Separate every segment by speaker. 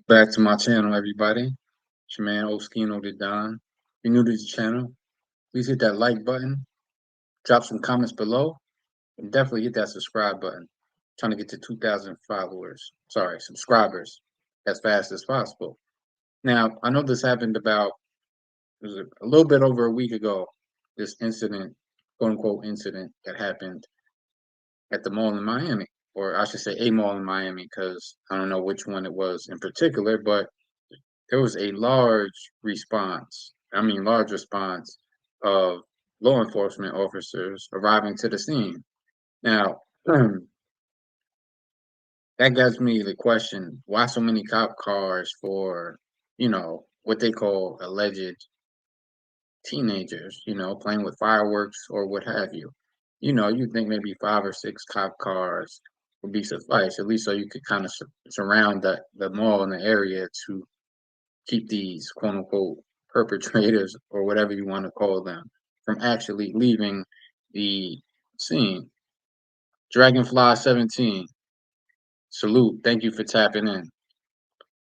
Speaker 1: Back to my channel, everybody. It's your man Oskino the Don. If you're new to the channel, please hit that like button, drop some comments below, and definitely hit that subscribe button. Trying to get to 2,000 followers, sorry, subscribers as fast as possible. Now, I know this happened about, it was a little bit over a week ago, this incident, quote unquote incident that happened at the mall in Miami, or I should say a mall in Miami, because I don't know which one it was in particular, but there was a large response of law enforcement officers arriving to the scene. Now, that gets me the question, why so many cop cars for, what they call alleged teenagers, playing with fireworks or what have you. You think maybe 5 or 6 cop cars would be suffice, at least so you could kind of surround the mall in the area to keep these quote unquote perpetrators or whatever you want to call them from actually leaving the scene. Dragonfly 17, salute. Thank you for tapping in.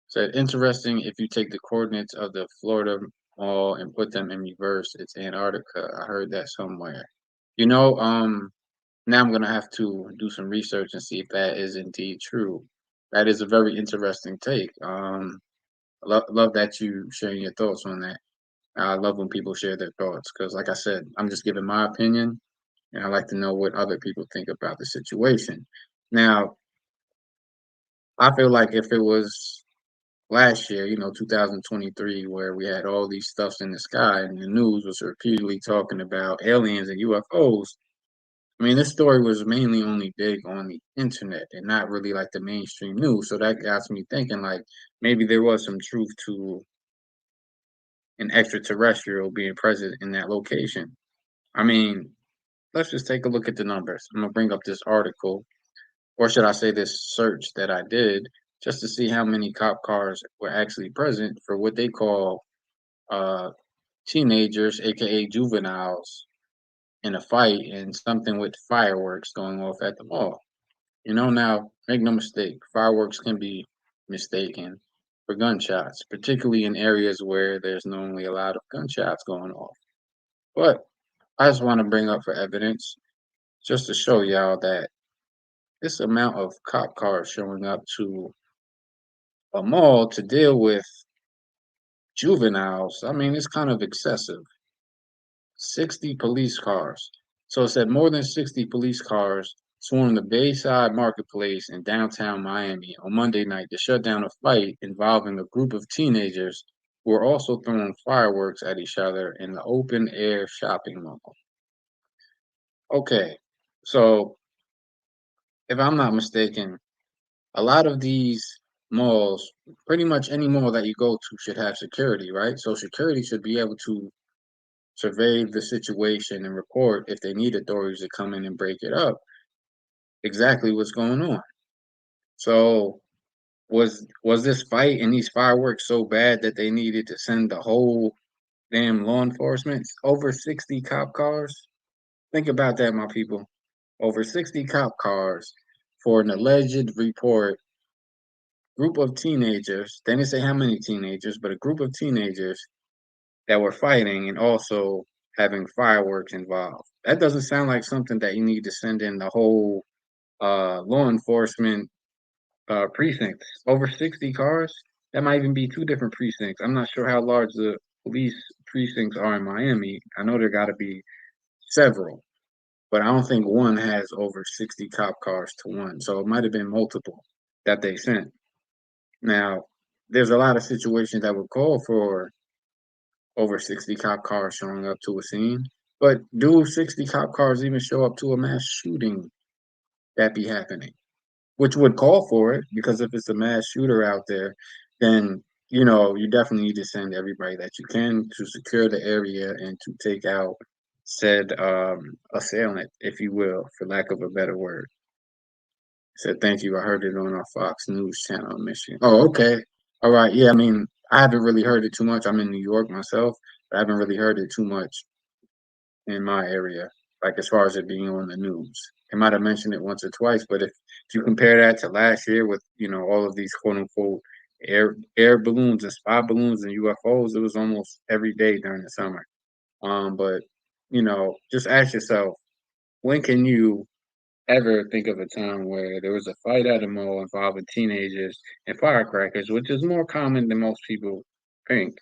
Speaker 1: Said interesting if you take the coordinates of the Florida mall and put them in reverse, it's Antarctica. I heard that somewhere. You know, um, Now I'm gonna have to do some research and see if that is indeed true. That is a very interesting take. Love that you sharing your thoughts on that. I love when people share their thoughts because, like I said, I'm just giving my opinion, and I like to know what other people think about the situation. Now, I feel like if it was last year, 2023, where we had all these stuffs in the sky and the news was repeatedly talking about aliens and UFOs, I mean, this story was mainly only big on the internet and not really like the mainstream news. So that got me thinking, like, maybe there was some truth to an extraterrestrial being present in that location. I mean, let's just take a look at the numbers. I'm gonna bring up this article, or should I say this search that I did, just to see how many cop cars were actually present for what they call uh, teenagers, aka juveniles, in a fight and something with fireworks going off at the mall. Now, make no mistake, fireworks can be mistaken for gunshots, particularly in areas where there's normally a lot of gunshots going off. But I just want to bring up for evidence, just to show y'all that this amount of cop cars showing up to a mall to deal with juveniles, I mean, it's kind of excessive. 60 police cars. So it said more than 60 police cars swarmed the Bayside Marketplace in downtown Miami on Monday night to shut down a fight involving a group of teenagers who were also throwing fireworks at each other in the open air shopping mall. Okay, so if I'm not mistaken, a lot of these malls, pretty much any mall that you go to should have security, right? So security should be able to survey the situation and report if they need authorities to come in and break it up exactly what's going on. So was this fight and these fireworks so bad that they needed to send the whole damn law enforcement? Over 60 cop cars? Think about that, my people. Over 60 cop cars for an alleged report. Group of teenagers, they didn't say how many teenagers, but a group of teenagers that were fighting and also having fireworks involved. That doesn't sound like something that you need to send in the whole law enforcement precincts. Over 60 cars? That might even be 2 different precincts. I'm not sure how large the police precincts are in Miami. I know there got to be several, but I don't think one has over 60 cop cars to one. So it might have been multiple that they sent. Now, there's a lot of situations that would call for over 60 cop cars showing up to a scene. But do 60 cop cars even show up to a mass shooting that be happening? Which would call for it, because if it's a mass shooter out there, then you definitely need to send everybody that you can to secure the area and to take out said assailant, if you will, for lack of a better word. Said thank you. I heard it on our Fox News channel in Michigan. Oh, okay. All right. Yeah, I mean, I haven't really heard it too much. I'm in New York myself, but I haven't really heard it too much in my area, like as far as it being on the news. They might have mentioned it once or twice, but if you compare that to last year with, all of these quote unquote air balloons and spy balloons and UFOs. It was almost every day during the summer. But just ask yourself, when can you ever think of a time where there was a fight at a mall involving teenagers and firecrackers, which is more common than most people think,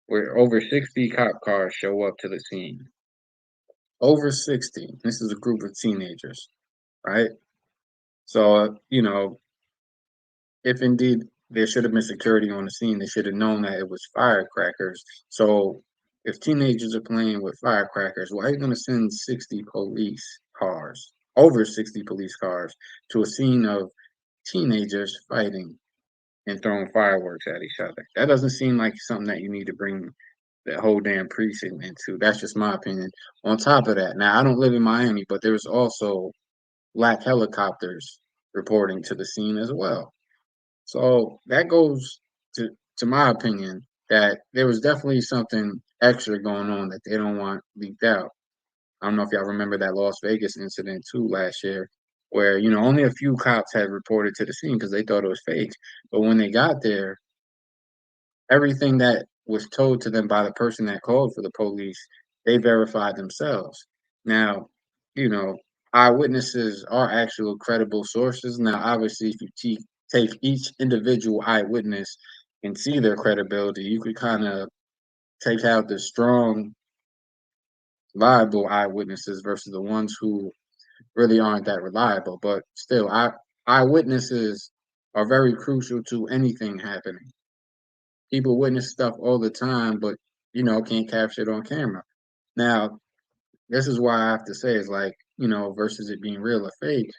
Speaker 1: where over 60 cop cars show up to the scene. Over 60. This is a group of teenagers, right? So, if indeed there should have been security on the scene, they should have known that it was firecrackers. So, if teenagers are playing with firecrackers, why are you going to send 60 police cars, over 60 police cars, to a scene of teenagers fighting and throwing fireworks at each other? That doesn't seem like something that you need to bring the whole damn precinct into. That's just my opinion. On top of that, now I don't live in Miami, but there's also black helicopters reporting to the scene as well. So that goes to my opinion that there was definitely something extra going on that they don't want leaked out. I don't know if y'all remember that Las Vegas incident too last year, where only a few cops had reported to the scene because they thought it was fake. But when they got there, everything that was told to them by the person that called for the police, they verified themselves. Now, you know, eyewitnesses are actual credible sources. Now, obviously, if you take each individual eyewitness and see their credibility, you could kind of take out the strong, reliable eyewitnesses versus the ones who really aren't that reliable. But still, eyewitnesses are very crucial to anything happening. People witness stuff all the time, but can't capture it on camera. Now, this is why I have to say is like, versus it being real or fake.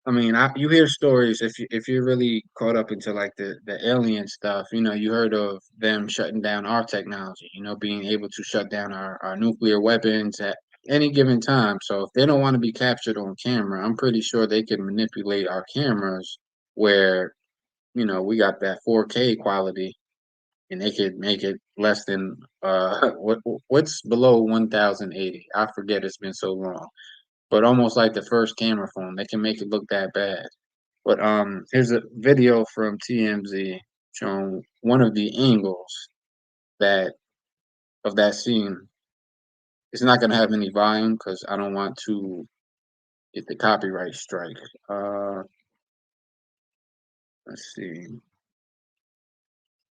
Speaker 1: I mean, you hear stories if you're really caught up into like the alien stuff. You heard of them shutting down our technology. Being able to shut down our nuclear weapons at any given time. So if they don't want to be captured on camera, I'm pretty sure they can manipulate our cameras where we got that 4K quality and they could make it less than what's below 1080. I forget, it's been so long, but almost like the first camera phone, they can make it look that bad. But here's a video from TMZ showing one of the angles that of that scene. It's not going to have any volume because I don't want to get the copyright strike. Let's see,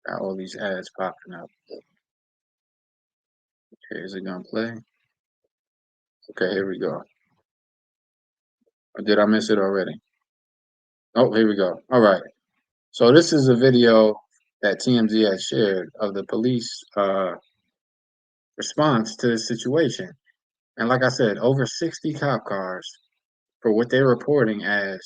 Speaker 1: got all these ads popping up. Okay, is it gonna play? Okay, here we go. Or did I miss it already? Oh, here we go. All right. So this is a video that TMZ has shared of the police response to the situation. And like I said, over 60 cop cars for what they're reporting as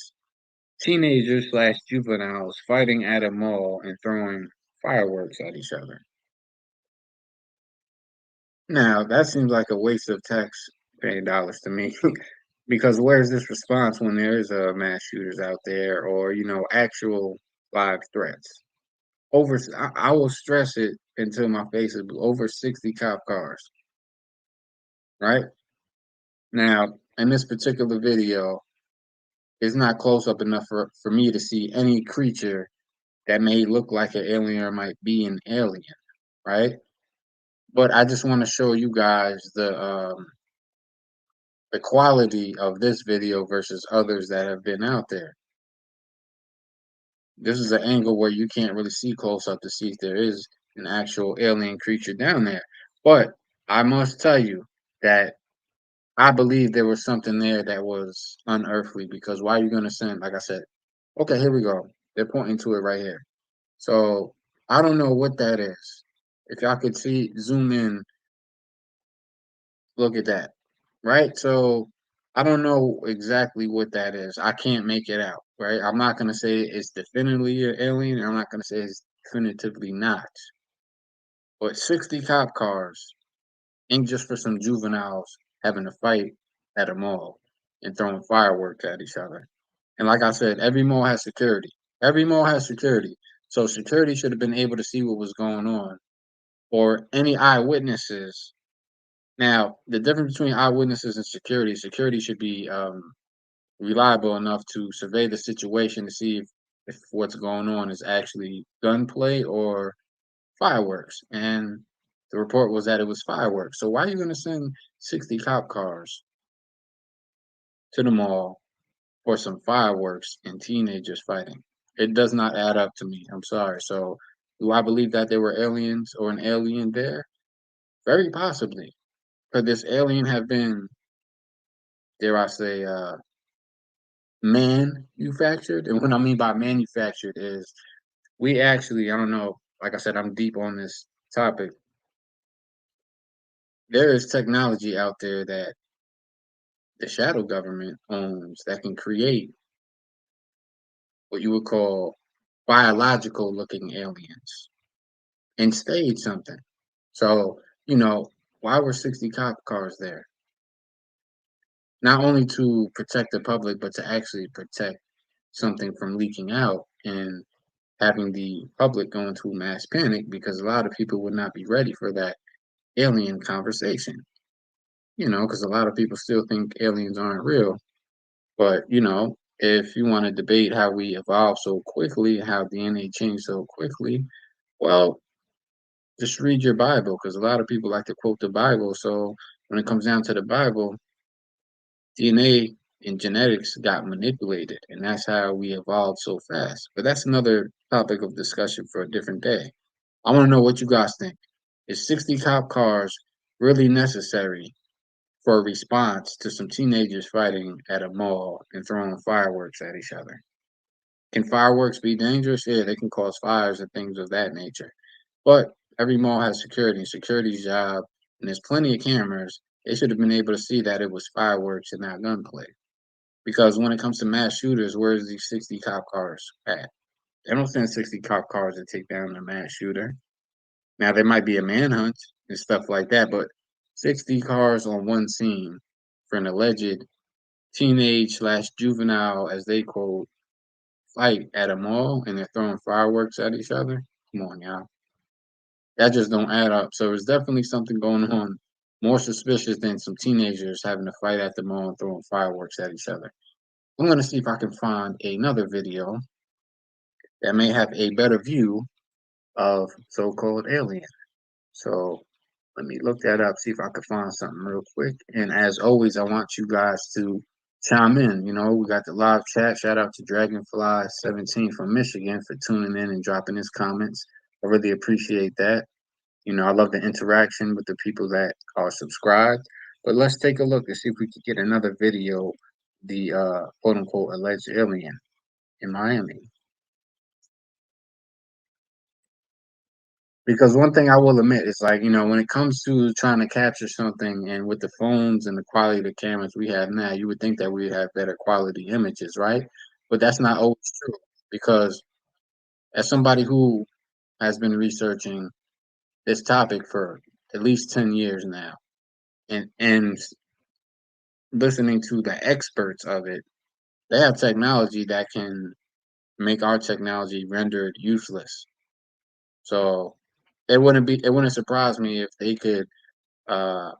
Speaker 1: teenagers slash juveniles fighting at a mall and throwing fireworks at each other. Now, that seems like a waste of taxpaying dollars to me. Because where's this response when there is a mass shooters out there or, actual live threats? I will stress it until my face is blue, over 60 cop cars, right? Now, in this particular video, it's not close up enough for me to see any creature that may look like an alien or might be an alien, right? But I just want to show you guys the quality of this video versus others that have been out there. This is an angle where you can't really see close up to see if there is an actual alien creature down there. But I must tell you that I believe there was something there that was unearthly because why are you going to send, like I said, okay, here we go. They're pointing to it right here. So I don't know what that is. If y'all could see, zoom in, look at that. Right? So I don't know exactly what that is. I can't make it out. Right? I'm not going to say it's definitively an alien. I'm not going to say it's definitively not. But 60 cop cars ain't just for some juveniles having a fight at a mall and throwing fireworks at each other. And like I said, every mall has security. Every mall has security. So security should have been able to see what was going on. Or any eyewitnesses. Now, the difference between eyewitnesses and security should be reliable enough to survey the situation to see if if what's going on is actually gunplay or fireworks. And the report was that it was fireworks. So why are you going to send 60 cop cars to the mall for some fireworks and teenagers fighting? It does not add up to me. I'm sorry. So do I believe that there were aliens or an alien there? Very possibly. Could this alien have been, dare I say, manufactured? And what I mean by manufactured is we actually, I don't know, like I said, I'm deep on this topic. There is technology out there that the shadow government owns that can create what you would call biological looking aliens and stage something. So, why were 60 cop cars there? Not only to protect the public, but to actually protect something from leaking out and having the public go into mass panic because a lot of people would not be ready for that alien conversation. Because a lot of people still think aliens aren't real. But, if you want to debate how we evolved so quickly, how DNA changed so quickly, well, just read your Bible because a lot of people like to quote the Bible. So when it comes down to the Bible, DNA and genetics got manipulated, and that's how we evolved so fast. But that's another topic of discussion for a different day. I want to know what you guys think. Is 60 cop cars really necessary for a response to some teenagers fighting at a mall and throwing fireworks at each other? Can fireworks be dangerous? Yeah, they can cause fires and things of that nature. But every mall has security, and security's job, and there's plenty of cameras. They should have been able to see that it was fireworks and not gunplay. Because when it comes to mass shooters, where's these 60 cop cars at? They don't send 60 cop cars to take down a mass shooter. Now, there might be a manhunt and stuff like that, but 60 cars on one scene for an alleged teenage slash juvenile, as they quote, fight at a mall and they're throwing fireworks at each other. Come on, y'all. That just don't add up. So there's definitely something going on more suspicious than some teenagers having to fight at the mall and throwing fireworks at each other. I'm going to see if I can find another video that may have a better view of so-called aliens. So let me look that up, see if I can find something real quick. And as always, I want you guys to chime in. We got the live chat. Shout out to Dragonfly17 from Michigan for tuning in and dropping his comments. I really appreciate that. I love the interaction with the people that are subscribed. But let's take a look and see if we can get another video, the quote unquote alleged alien in Miami. Because one thing I will admit is like, when it comes to trying to capture something and with the phones and the quality of the cameras we have now, you would think that we'd have better quality images, right? But that's not always true because as somebody who has been researching this topic for at least 10 years now and listening to the experts of it, they have technology that can make our technology rendered useless. So it wouldn't surprise me if they could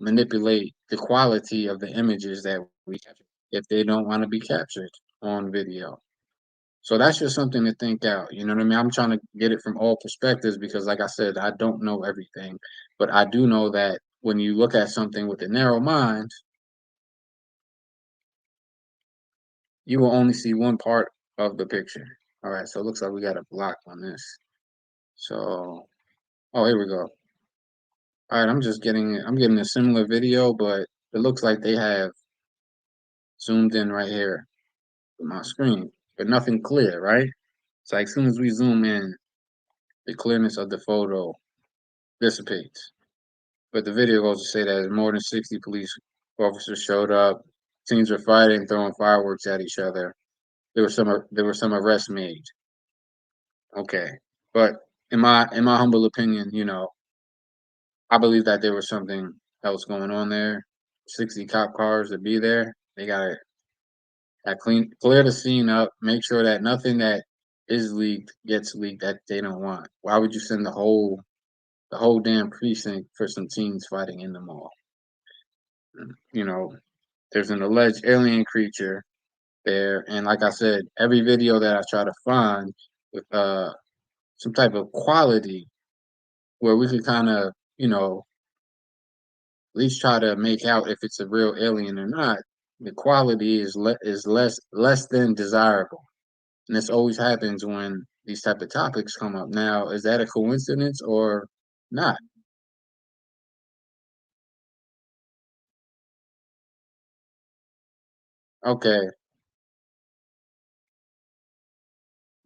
Speaker 1: manipulate the quality of the images that we capture if they don't want to be captured on video. So that's just something to think out. You know what I mean? I'm trying to get it from all perspectives because, like I said, I don't know everything, but I do know that when you look at something with a narrow mind, you will only see one part of the picture. All right, so it looks like we got a block on this. So, oh, here we go. All right, I'm getting a similar video, but it looks like they have zoomed in right here with my screen, but nothing clear, right? It's like as soon as we zoom in, the clearness of the photo dissipates. But the video goes to say that more than 60 police officers showed up. Teens were fighting, throwing fireworks at each other. There were some arrests made. Okay, but in my humble opinion, I believe that there was something else going on there. 60 cop cars to be there. They gotta clear the scene up, make sure that nothing that is leaked gets leaked that they don't want. Why would you send the whole damn precinct for some teens fighting in the mall? You know, there's an alleged alien creature there. And like I said, every video that I try to find with some type of quality where we could kind of, at least try to make out if it's a real alien or not, the quality is less than desirable. And this always happens when these type of topics come up. Now, is that a coincidence or not? Okay,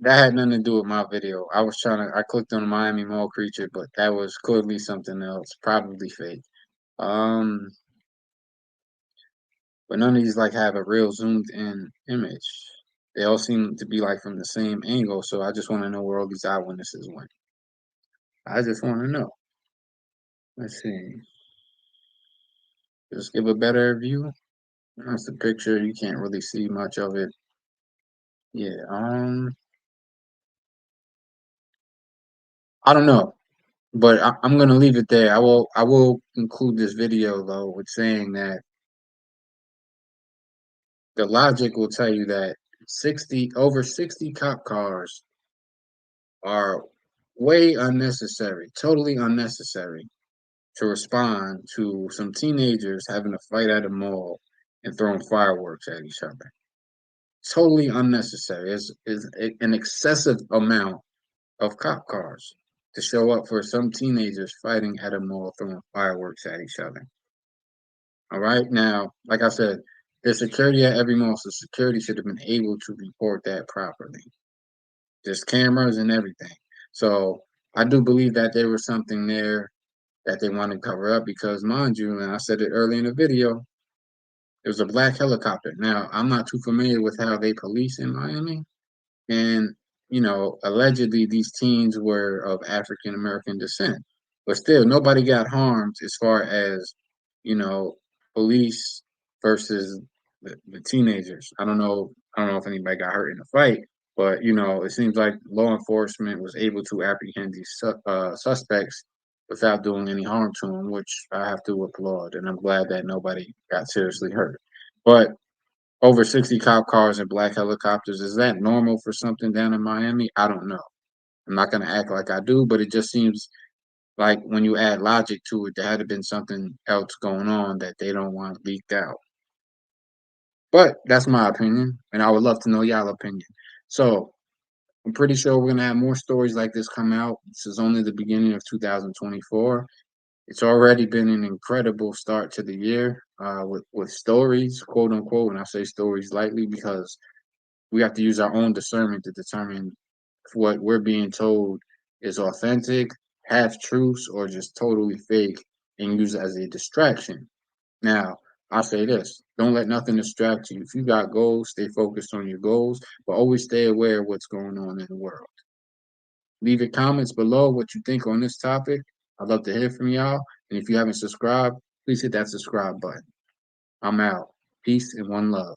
Speaker 1: that had nothing to do with my video. I clicked on the Miami Mall creature, but that was clearly something else, probably fake. Um, but none of these like have a real zoomed in image. They all seem to be like from the same angle, so I just want to know where all these eyewitnesses went. I just want to know. Let's see. Just give a better view. That's the picture. You can't really see much of it. Yeah. I don't know, but I'm gonna leave it there. I will conclude this video though with saying that the logic will tell you that 60 cop cars are way unnecessary, totally unnecessary to respond to some teenagers having a fight at a mall and throwing fireworks at each other. Totally unnecessary. Is an excessive amount of cop cars to show up for some teenagers fighting at a mall throwing fireworks at each other. All right. Now, like I said, there's security at every mall, so security should have been able to report that properly. There's cameras and everything. So I do believe that there was something there that they wanted to cover up because, mind you, and I said it early in the video, it was a black helicopter. Now, I'm not too familiar with how they police in Miami, and allegedly these teens were of African American descent, but still nobody got harmed as far as you know police versus the teenagers. I don't know if anybody got hurt in the fight, but it seems like law enforcement was able to apprehend these suspects without doing any harm to them, which I have to applaud, and I'm glad that nobody got seriously hurt. But over 60 cop cars and black helicopters. Is that normal for something down in Miami? I don't know. I'm not going to act like I do, but it just seems like when you add logic to it, there had to been something else going on that they don't want leaked out. But that's my opinion, and I would love to know y'all opinion. So I'm pretty sure we're going to have more stories like this come out. This is only the beginning of 2024. It's already been an incredible start to the year with stories, quote unquote, and I say stories lightly because we have to use our own discernment to determine if what we're being told is authentic, half truths, or just totally fake and used as a distraction. Now, I'll say this, don't let nothing distract you. If you got goals, stay focused on your goals, but always stay aware of what's going on in the world. Leave your comments below what you think on this topic. I'd love to hear from y'all. And if you haven't subscribed, please hit that subscribe button. I'm out. Peace and one love.